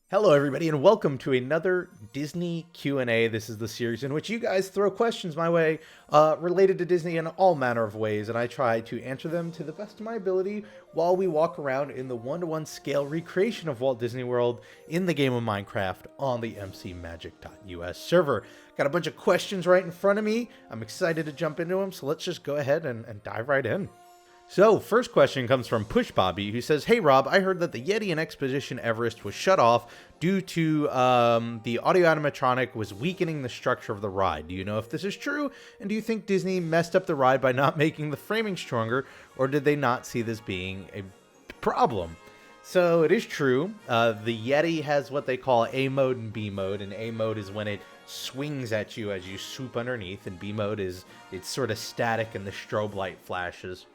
Hello, everybody, and welcome to another Disney Q&A. This is the series in which you guys throw questions my way related to Disney in all manner of ways, and I try to answer them to the best of my ability while we walk around in the one-to-one scale recreation of Walt Disney World in the game of Minecraft on the mcmagic.us server. Got a bunch of questions right in front of me. I'm excited to jump into them, so let's just go ahead and dive right in. So, first question comes from Push Bobby, who says, "Hey Rob, I heard that the Yeti in Expedition Everest was shut off due to the audio animatronic was weakening the structure of the ride. Do you know if this is true? And do you think Disney messed up the ride by not making the framing stronger, or did they not see this being a problem?" So it is true. The Yeti has what they call A mode and B mode, and A mode is when it swings at you as you swoop underneath, and B mode is it's sort of static and the strobe light flashes.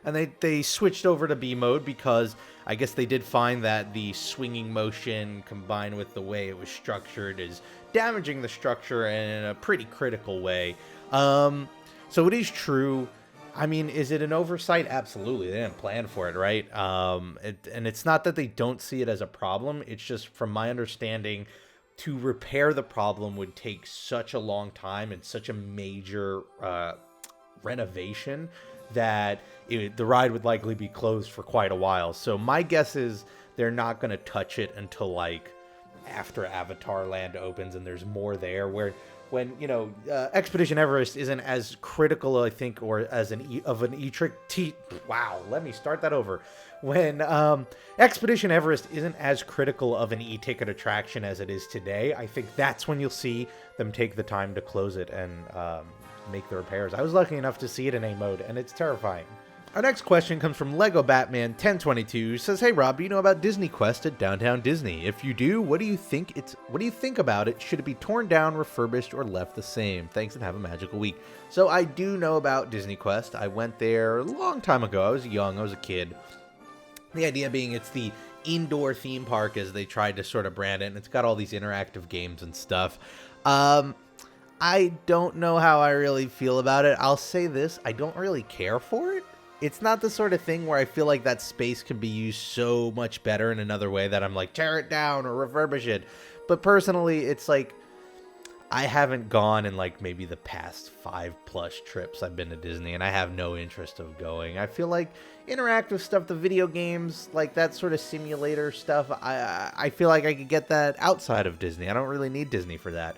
And they switched over to B mode because I guess they did find that the swinging motion combined with the way it was structured is damaging the structure in a pretty critical way. So it is true. I mean, is it an oversight? Absolutely. They didn't plan for it, right? And it's not that they don't see it as a problem. It's just, from my understanding, to repair the problem would take such a long time and such a major renovation that the ride would likely be closed for quite a while. So my guess is they're not going to touch it until like after Avatar Land opens and there's more there. When Expedition Everest isn't as critical, I think, or as an wow, let me start that over. When Expedition Everest isn't as critical of an e-ticket attraction as it is today, I think that's when you'll see them take the time to close it and make the repairs. I was lucky enough to see it in A mode, and it's terrifying. Our next question comes from Lego Batman 1022, who says, "Hey Rob, do you know about Disney Quest at Downtown Disney? If you do, what do you think about it? Should it be torn down, refurbished, or left the same? Thanks and have a magical week." So I do know about Disney Quest. I went there a long time ago. I was young. I was a kid. The idea being it's the indoor theme park, as they tried to sort of brand it, and it's got all these interactive games and stuff. I don't know how I really feel about it. I'll say this, I don't really care for it. It's not the sort of thing where I feel like that space can be used so much better in another way that I'm like, tear it down or refurbish it. But personally, it's like, I haven't gone in like maybe the past 5+ trips I've been to Disney, and I have no interest of going. I feel like interactive stuff, the video games, like that sort of simulator stuff, I feel like I could get that outside of Disney. I don't really need Disney for that.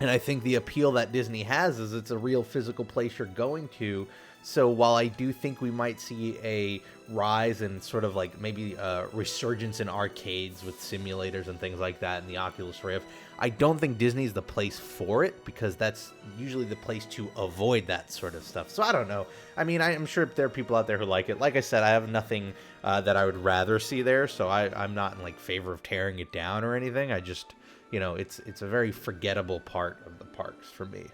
And I think the appeal that Disney has is it's a real physical place you're going to. So while I do think we might see a rise in sort of like maybe a resurgence in arcades with simulators and things like that in the Oculus Rift, I don't think Disney's the place for it, because that's usually the place to avoid that sort of stuff. So I don't know. I mean, I'm sure there are people out there who like it. Like I said, I have nothing that I would rather see there, so I'm not in like favor of tearing it down or anything. I just... it's a very forgettable part of the parks for me.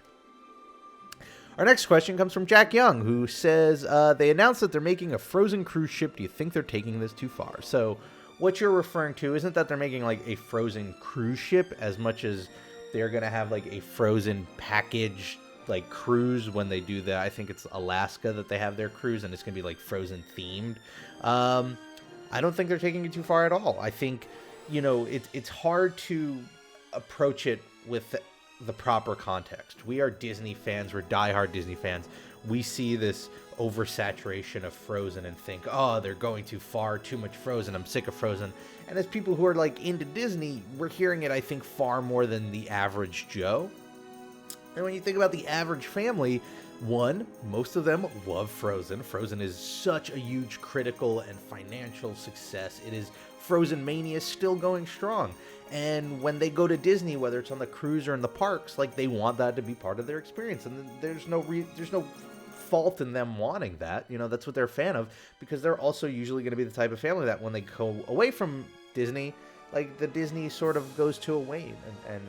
Our next question comes from Jack Young, who says, they announced that they're making a Frozen cruise ship. Do you think they're taking this too far? So what you're referring to isn't that they're making like a Frozen cruise ship as much as they're going to have like a Frozen package like cruise when they do I think it's Alaska that they have their cruise, and it's going to be like Frozen themed. I don't think they're taking it too far at all. I think, it's hard to approach it with the proper context. We are Disney fans. We're diehard Disney fans. We see this oversaturation of Frozen and think, oh, they're going too far, too much Frozen. I'm sick of Frozen. And as people who are like into Disney, we're hearing it, I think, far more than the average Joe. And when you think about the average family, one, most of them love Frozen. Frozen is such a huge critical and financial success. It is Frozen mania still going strong. And when they go to Disney, whether it's on the cruise or in the parks, like they want that to be part of their experience. And there's no fault in them wanting that. That's what they're a fan of, because they're also usually going to be the type of family that when they go away from Disney, like the Disney sort of goes to a wane, and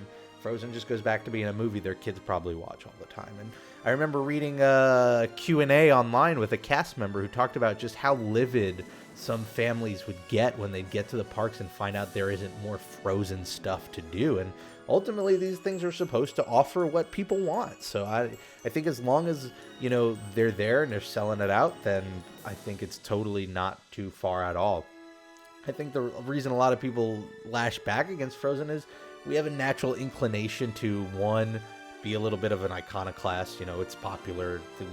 Frozen just goes back to being a movie their kids probably watch all the time. And I remember reading a Q&A online with a cast member who talked about just how livid some families would get when they get to the parks and find out there isn't more Frozen stuff to do. And ultimately, these things are supposed to offer what people want. So I think as long as, they're there and they're selling it out, then I think it's totally not too far at all. I think the reason a lot of people lash back against Frozen is we have a natural inclination to, one, be a little bit of an iconoclast. It's popular. We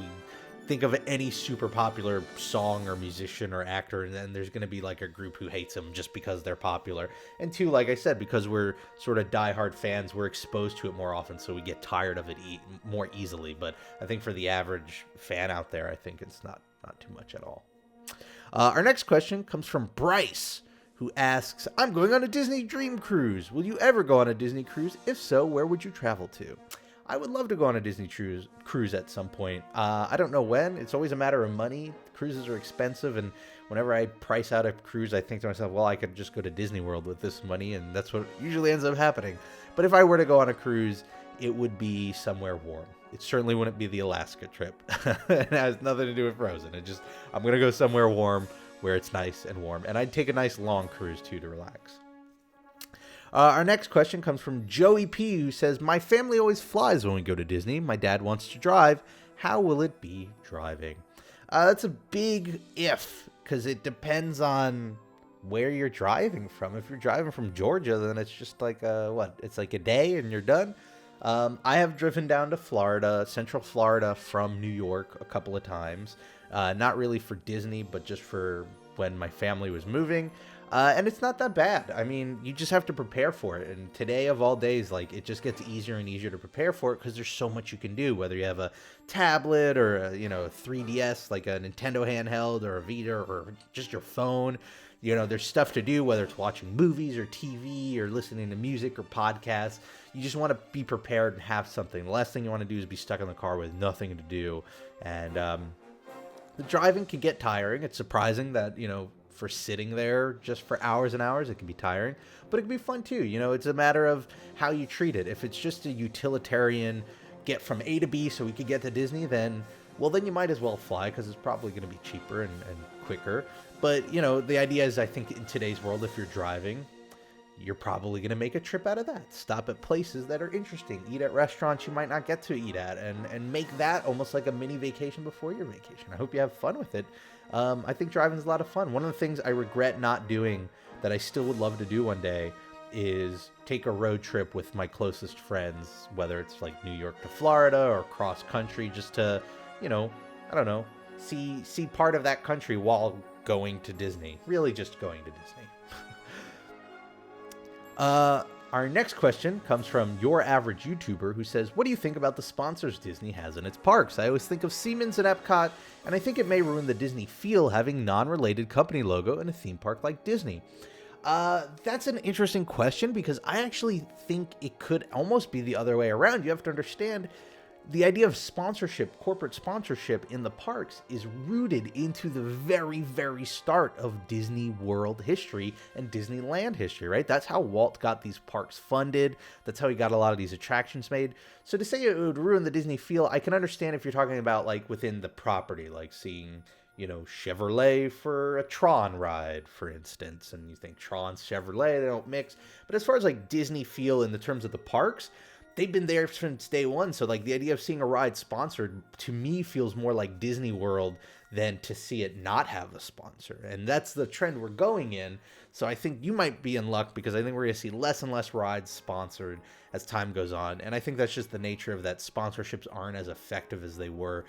think of any super popular song or musician or actor, and then there's going to be like a group who hates them just because they're popular. And two, like I said, because we're sort of diehard fans, we're exposed to it more often, so we get tired of it more easily. But I think for the average fan out there, I think it's not too much at all. Our next question comes from Bryce, who asks, I'm going on a Disney Dream Cruise. Will you ever go on a Disney cruise? If so, where would you travel to? I would love to go on a Disney cruise at some point. I don't know when. It's always a matter of money. Cruises are expensive, and whenever I price out a cruise, I think to myself, well, I could just go to Disney World with this money, and that's what usually ends up happening. But if I were to go on a cruise, it would be somewhere warm. It certainly wouldn't be the Alaska trip. It has nothing to do with Frozen. I'm going to go somewhere warm where it's nice and warm. And I'd take a nice long cruise, too, to relax. Our next question comes from Joey P, who says, my family always flies when we go to Disney. My dad wants to drive. How will it be driving? That's a big if, because it depends on where you're driving from. If you're driving from Georgia, then it's just like, it's like a day and you're done. I have driven down to Florida, Central Florida, from New York a couple of times. Not really for Disney, but just for when my family was moving. And it's not that bad. I mean, you just have to prepare for it. And today of all days, like, it just gets easier and easier to prepare for it because there's so much you can do, whether you have a tablet or a 3DS, like a Nintendo handheld or a Vita or just your phone. There's stuff to do, whether it's watching movies or TV or listening to music or podcasts. You just want to be prepared and have something. The last thing you want to do is be stuck in the car with nothing to do. And the driving can get tiring. It's surprising that, for sitting there just for hours and hours, it can be tiring, but it can be fun too. It's a matter of how you treat it. If it's just a utilitarian get from A to B so we could get to Disney, then you might as well fly because it's probably going to be cheaper and quicker. But, the idea is, I think in today's world, if you're driving, you're probably going to make a trip out of that. Stop at places that are interesting. Eat at restaurants you might not get to eat at, and make that almost like a mini vacation before your vacation. I hope you have fun with it. I think driving is a lot of fun. One of the things I regret not doing that I still would love to do one day is take a road trip with my closest friends, whether it's like New York to Florida or cross country, just to, I don't know, see part of that country while going to Disney. Really just going to Disney. Our next question comes from Your Average YouTuber, who says, what do you think about the sponsors Disney has in its parks? I always think of Siemens and Epcot, and I think it may ruin the Disney feel having non-related company logo in a theme park like Disney. That's an interesting question because I actually think it could almost be the other way around. You have to understand, the idea of sponsorship, corporate sponsorship in the parks is rooted into the very, very start of Disney World history and Disneyland history, right? That's how Walt got these parks funded. That's how he got a lot of these attractions made. So to say it would ruin the Disney feel, I can understand if you're talking about like within the property, like seeing, Chevrolet for a Tron ride, for instance, and you think Tron's Chevrolet, they don't mix. But as far as like Disney feel in the terms of the parks, they've been there since day one. So like the idea of seeing a ride sponsored to me feels more like Disney World than to see it not have a sponsor. And that's the trend we're going in. So I think you might be in luck because I think we're going to see less and less rides sponsored as time goes on. And I think that's just the nature of that. Sponsorships aren't as effective as they were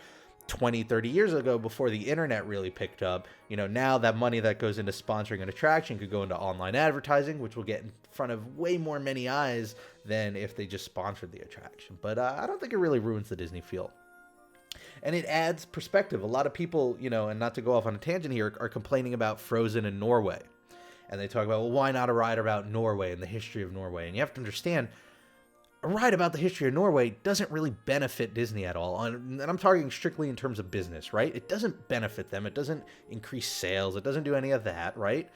20, 30 years ago before the internet really picked up. Now that money that goes into sponsoring an attraction could go into online advertising, which will get in front of way more many eyes than if they just sponsored the attraction. But I don't think it really ruins the Disney feel. And it adds perspective. A lot of people, and not to go off on a tangent here, are complaining about Frozen in Norway. And they talk about, well, why not a ride about Norway and the history of Norway? And you have to understand, a ride about the history of Norway doesn't really benefit Disney at all. And I'm talking strictly in terms of business, right? It doesn't benefit them. It doesn't increase sales. It doesn't do any of that, right?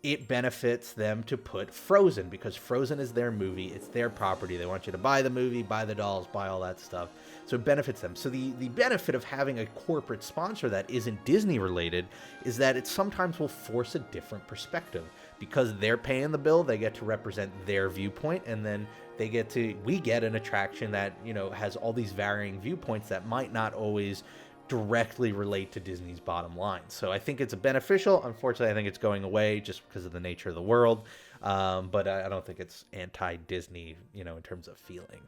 It benefits them to put Frozen because Frozen is their movie. It's their property. They want you to buy the movie, buy the dolls, buy all that stuff. So it benefits them. So the benefit of having a corporate sponsor that isn't Disney related is that it sometimes will force a different perspective. Because they're paying the bill, they get to represent their viewpoint, and then we get an attraction that, has all these varying viewpoints that might not always directly relate to Disney's bottom line. So I think it's beneficial. Unfortunately, I think it's going away just because of the nature of the world. But I don't think it's anti-Disney, in terms of feeling.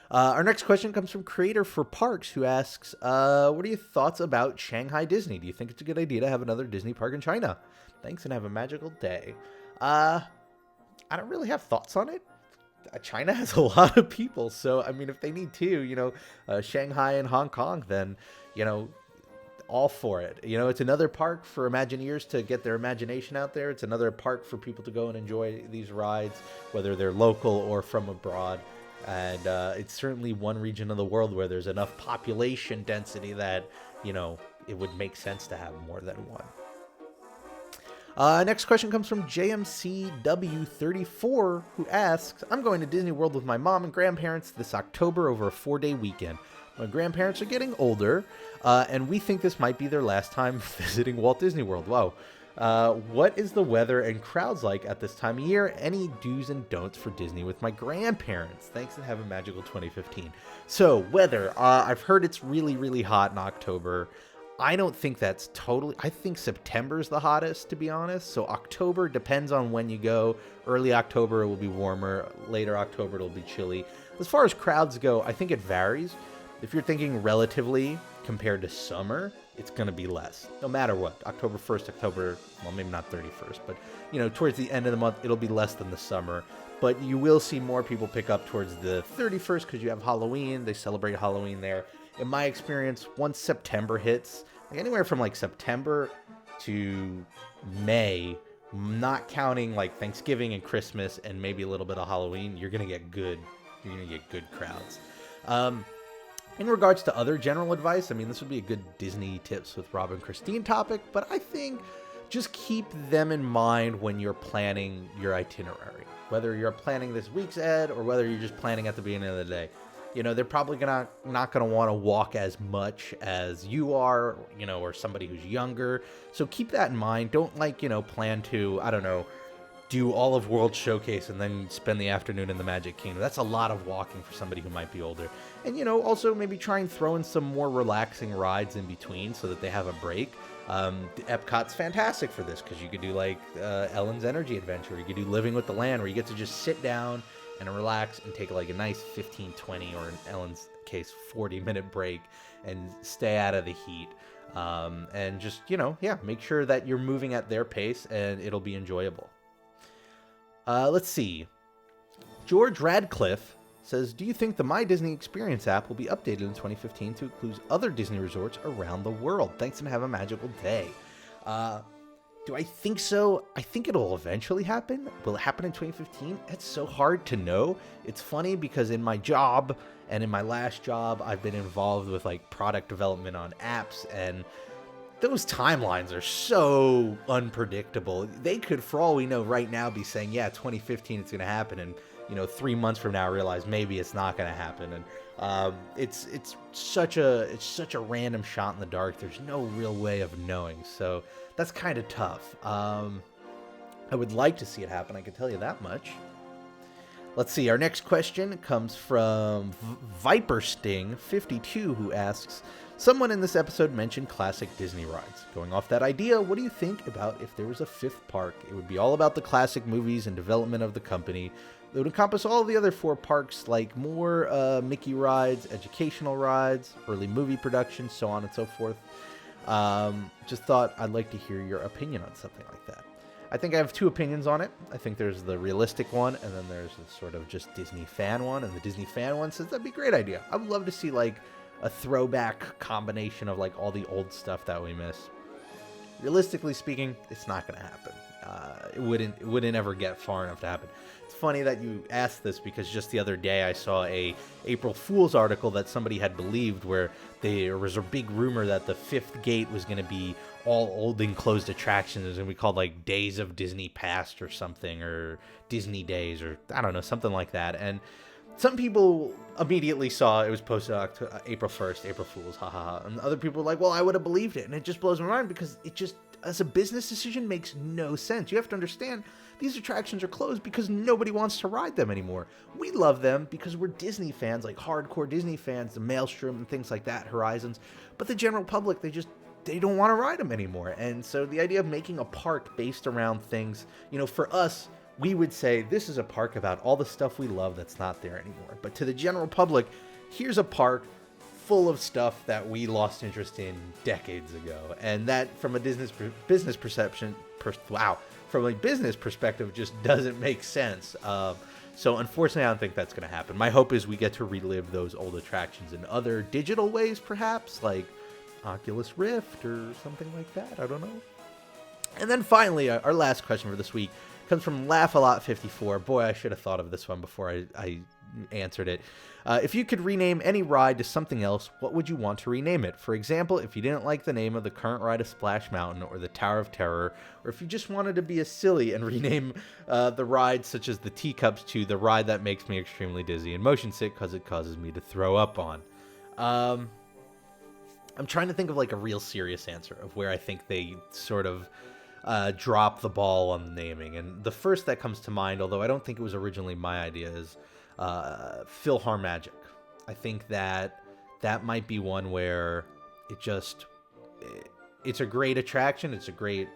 Our next question comes from Creator for Parks, who asks, what are your thoughts about Shanghai Disney? Do you think it's a good idea to have another Disney park in China? Thanks and have a magical day. I don't really have thoughts on it. China has a lot of people, so I mean, if they need to, Shanghai and Hong Kong, then, all for it. It's another park for Imagineers to get their imagination out there. It's another park for people to go and enjoy these rides, whether they're local or from abroad. And it's certainly one region of the world where there's enough population density that, it would make sense to have more than one. Next question comes from JMCW34, who asks, I'm going to Disney World with my mom and grandparents this October over a 4-day weekend. My grandparents are getting older, and we think this might be their last time visiting Walt Disney World. Wow. What is the weather and crowds like at this time of year? Any do's and don'ts for Disney with my grandparents? Thanks and have a magical 2015. So, weather. I've heard it's really, really hot in October. I don't think that's totally... I think September's the hottest, to be honest. So October depends on when you go. Early October, it will be warmer. Later October, it'll be chilly. As far as crowds go, I think it varies. If you're thinking relatively compared to summer, it's going to be less. No matter what. October 1st, well, maybe not 31st, but, towards the end of the month, it'll be less than the summer. But you will see more people pick up towards the 31st because you have Halloween. They celebrate Halloween there. In my experience, once September hits, anywhere from September to May, not counting Thanksgiving and Christmas and maybe a little bit of Halloween, you're gonna get good crowds. In regards to other general advice, this would be a good Disney tips with Rob and Christine topic, but I think just keep them in mind when you're planning your itinerary, whether you're planning this week's ed or whether you're just planning at the beginning of the day. They're probably not going to want to walk as much as you are, or somebody who's younger. So keep that in mind. Don't plan to, I don't know, do all of World Showcase and then spend the afternoon in the Magic Kingdom. That's a lot of walking for somebody who might be older. And, also maybe try and throw in some more relaxing rides in between so that they have a break. Epcot's fantastic for this because you could do Ellen's Energy Adventure. You could do Living with the Land, where you get to just sit down and relax and take a nice 15, 20, or in Ellen's case, 40-minute break and stay out of the heat. And just, make sure that you're moving at their pace and it'll be enjoyable. Let's see. George Radcliffe says, do you think the My Disney Experience app will be updated in 2015 to include other Disney resorts around the world? Thanks and have a magical day. Do I think so? I think it'll eventually happen. Will it happen in 2015? It's so hard to know. It's funny because in my job and in my last job, I've been involved with product development on apps, and those timelines are so unpredictable. They could, for all we know right now, be saying, yeah, 2015 it's going to happen, and 3 months from now realize maybe it's not going to happen. And it's such a random shot in the dark. There's no real way of knowing. So that's kind of tough. I would like to see it happen. I can tell you that much. Let's see. Our next question comes from Vipersting52, who asks, someone in this episode mentioned classic Disney rides. Going off that idea, what do you think about if there was a fifth park? It would be all about the classic movies and development of the company. It would encompass all the other 4 parks, like more Mickey rides, educational rides, early movie productions, so on and so forth. Just thought I'd like to hear your opinion on something like that. I think I have 2 opinions on it. I think there's the realistic one, and then there's the sort of just Disney fan one. And the Disney fan one says that'd be a great idea. I would love to see a throwback combination of all the old stuff that we miss. Realistically speaking, it's not going to happen. It wouldn't ever get far enough to happen. It's funny that you asked this because just the other day I saw a April Fool's article that somebody had believed where there was a big rumor that the 5th gate was going to be all old enclosed attractions. It was going to be called Days of Disney Past or something, or Disney Days, or I don't know, something like that. And some people immediately saw it was posted April 1st, April Fool's, haha. And other people were like, well, I would have believed it. And it just blows my mind because as a business decision, makes no sense. You have to understand, these attractions are closed because nobody wants to ride them anymore. We love them because we're Disney fans, like hardcore Disney fans, the Maelstrom and things like that, Horizons. But the general public, they don't want to ride them anymore. And so the idea of making a park based around things, for us, we would say this is a park about all the stuff we love that's not there anymore. But to the general public, here's a park full of stuff that we lost interest in decades ago. And that, from a business perspective, just doesn't make sense. So unfortunately, I don't think that's going to happen. My hope is we get to relive those old attractions in other digital ways, perhaps, like Oculus Rift or something like that. I don't know. And then finally, our last question for this week comes from Laugh-A-Lot54. Boy, I should have thought of this one before I answered it. If you could rename any ride to something else, what would you want to rename it? For example, if you didn't like the name of the current ride of Splash Mountain or the Tower of Terror, or if you just wanted to be a silly and rename the rides such as the Teacups to the ride that makes me extremely dizzy and motion sick because it causes me to throw up on. I'm trying to think of like a real serious answer of where I think they sort of drop the ball on the naming. And the first that comes to mind, although I don't think it was originally my idea, is PhilharMagic. I think that might be one where it's a great attraction, it's a great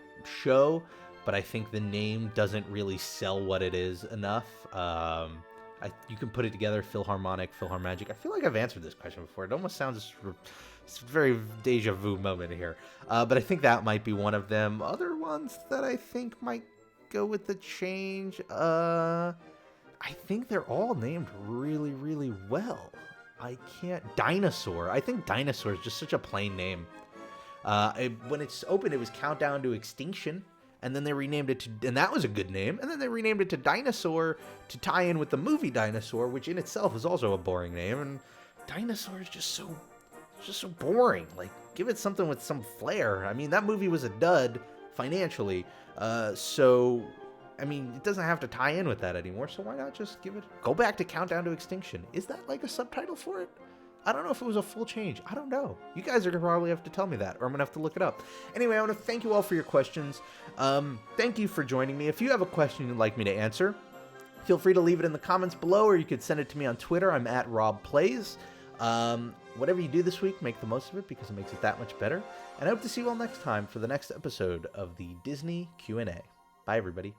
show, but I think the name doesn't really sell what it is enough. You can put it together, PhilharMagic. I feel like I've answered this question before. It almost sounds it's a very deja vu moment here. But I think that might be one of them. Other ones that I think might go with the change, I think they're all named really, really well. Dinosaur. I think Dinosaur is just such a plain name. When it's opened, it was Countdown to Extinction. And then they renamed it and that was a good name. And then they renamed it to Dinosaur to tie in with the movie Dinosaur, which in itself is also a boring name. And Dinosaur is just so boring. Like, give it something with some flair. I mean, that movie was a dud financially. So, I mean, it doesn't have to tie in with that anymore. So why not just go back to Countdown to Extinction? Is that like a subtitle for it? I don't know if it was a full change. I don't know. You guys are going to probably have to tell me that, or I'm going to have to look it up. Anyway, I want to thank you all for your questions. Thank you for joining me. If you have a question you'd like me to answer, feel free to leave it in the comments below, or you could send it to me on Twitter. I'm at RobPlays. Whatever you do this week, make the most of it because it makes it that much better. And I hope to see you all next time for the next episode of the Disney Q&A. Bye, everybody.